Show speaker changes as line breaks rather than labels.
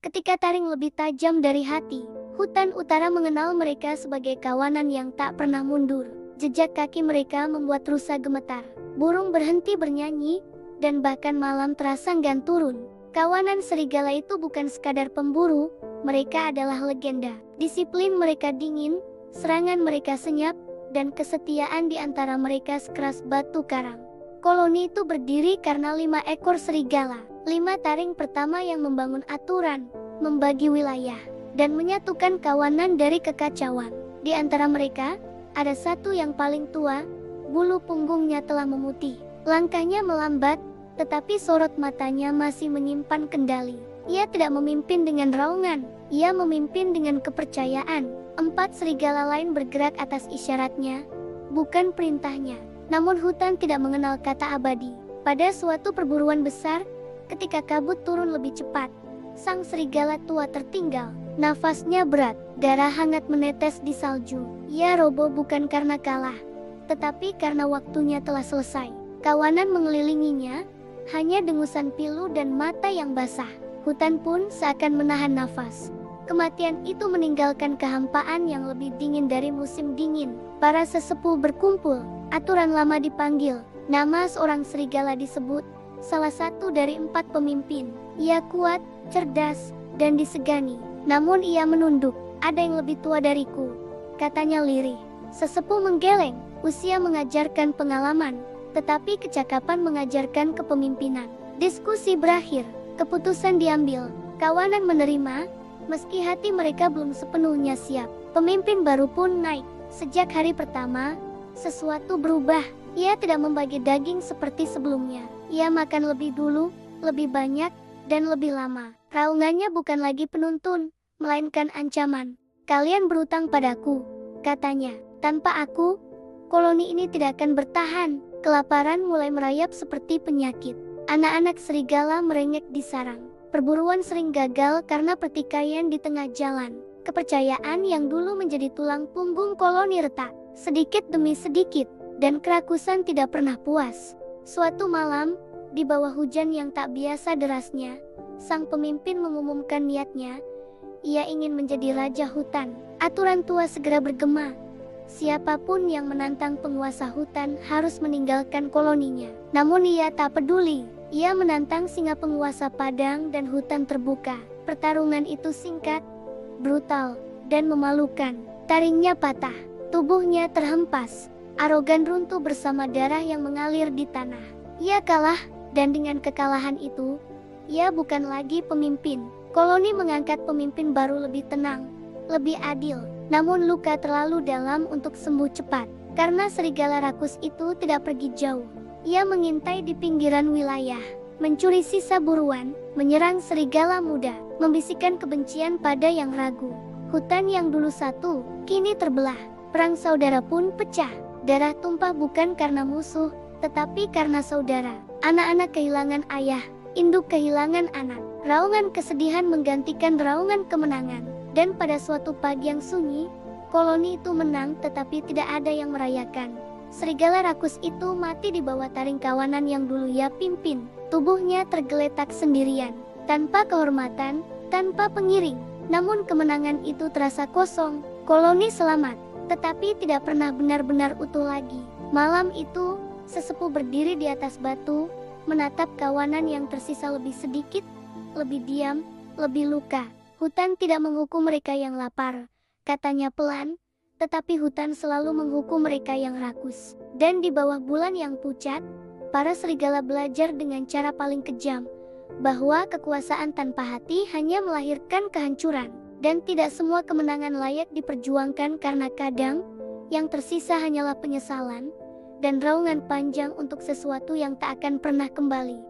Ketika taring lebih tajam dari hati, hutan utara mengenal mereka sebagai kawanan yang tak pernah mundur. Jejak kaki mereka membuat rusa gemetar. Burung berhenti bernyanyi, dan bahkan malam terasa enggan turun. Kawanan serigala itu bukan sekadar pemburu, mereka adalah legenda. Disiplin mereka dingin, serangan mereka senyap, dan kesetiaan di antara mereka sekeras batu karang. Koloni itu berdiri karena 5 ekor serigala. 5 taring pertama yang membangun aturan, membagi wilayah, dan menyatukan kawanan dari kekacauan. Di antara mereka, ada satu yang paling tua, bulu punggungnya telah memutih. Langkahnya melambat, tetapi sorot matanya masih menyimpan kendali. Ia tidak memimpin dengan raungan, ia memimpin dengan kepercayaan. 4 serigala lain bergerak atas isyaratnya, bukan perintahnya. Namun hutan tidak mengenal kata abadi. Pada suatu perburuan besar, ketika kabut turun lebih cepat, sang serigala tua tertinggal. Nafasnya berat, darah hangat menetes di salju. Ia roboh bukan karena kalah, tetapi karena waktunya telah selesai. Kawanan mengelilinginya, hanya dengusan pilu dan mata yang basah. Hutan pun seakan menahan nafas. Kematian itu meninggalkan kehampaan yang lebih dingin dari musim dingin. Para sesepuh berkumpul, aturan lama dipanggil, nama seorang serigala disebut, salah satu dari 4 pemimpin. Ia kuat, cerdas, dan disegani. Namun ia menunduk. Ada yang lebih tua dariku, katanya lirih. Sesepuh menggeleng, usia mengajarkan pengalaman, tetapi kecakapan mengajarkan kepemimpinan. Diskusi berakhir, keputusan diambil, kawanan menerima, meski hati mereka belum sepenuhnya siap. Pemimpin baru pun naik. Sejak hari pertama, sesuatu berubah. Ia tidak membagi daging seperti sebelumnya. Ia makan lebih dulu, lebih banyak, dan lebih lama. Raungannya bukan lagi penuntun, melainkan ancaman. Kalian berutang padaku, katanya. Tanpa aku, koloni ini tidak akan bertahan. Kelaparan mulai merayap seperti penyakit. Anak-anak serigala merengek di sarang. Perburuan sering gagal karena pertikaian di tengah jalan. Kepercayaan yang dulu menjadi tulang punggung koloni retak, sedikit demi sedikit, dan kerakusan tidak pernah puas. Suatu malam, di bawah hujan yang tak biasa derasnya, sang pemimpin mengumumkan niatnya. Ia ingin menjadi raja hutan. Aturan tua segera bergema. Siapapun yang menantang penguasa hutan harus meninggalkan koloninya. Namun ia tak peduli. Ia menantang singa penguasa padang dan hutan terbuka. Pertarungan itu singkat, brutal, dan memalukan. Taringnya patah, tubuhnya terhempas, arogan runtuh bersama darah yang mengalir di tanah. Ia kalah, dan dengan kekalahan itu, ia bukan lagi pemimpin. Koloni mengangkat pemimpin baru lebih tenang, lebih adil. Namun luka terlalu dalam untuk sembuh cepat. Karena serigala rakus itu tidak pergi jauh. Ia mengintai di pinggiran wilayah, mencuri sisa buruan, menyerang serigala muda, membisikkan kebencian pada yang ragu. Hutan yang dulu satu, kini terbelah. Perang saudara pun pecah. Darah tumpah bukan karena musuh, tetapi karena saudara. Anak-anak kehilangan ayah, induk kehilangan anak. Raungan kesedihan menggantikan raungan kemenangan. Dan pada suatu pagi yang sunyi, koloni itu menang tetapi tidak ada yang merayakan. Serigala rakus itu mati di bawah taring kawanan yang dulu ia pimpin. Tubuhnya tergeletak sendirian, tanpa kehormatan, tanpa pengiring. Namun kemenangan itu terasa kosong. Koloni selamat, tetapi tidak pernah benar-benar utuh lagi. Malam itu, sesepuh berdiri di atas batu, menatap kawanan yang tersisa lebih sedikit, lebih diam, lebih luka. Hutan tidak menghukum mereka yang lapar, katanya pelan, tetapi hutan selalu menghukum mereka yang rakus. Dan di bawah bulan yang pucat, para serigala belajar dengan cara paling kejam, bahwa kekuasaan tanpa hati hanya melahirkan kehancuran. Dan tidak semua kemenangan layak diperjuangkan karena kadang, yang tersisa hanyalah penyesalan, dan raungan panjang untuk sesuatu yang tak akan pernah kembali.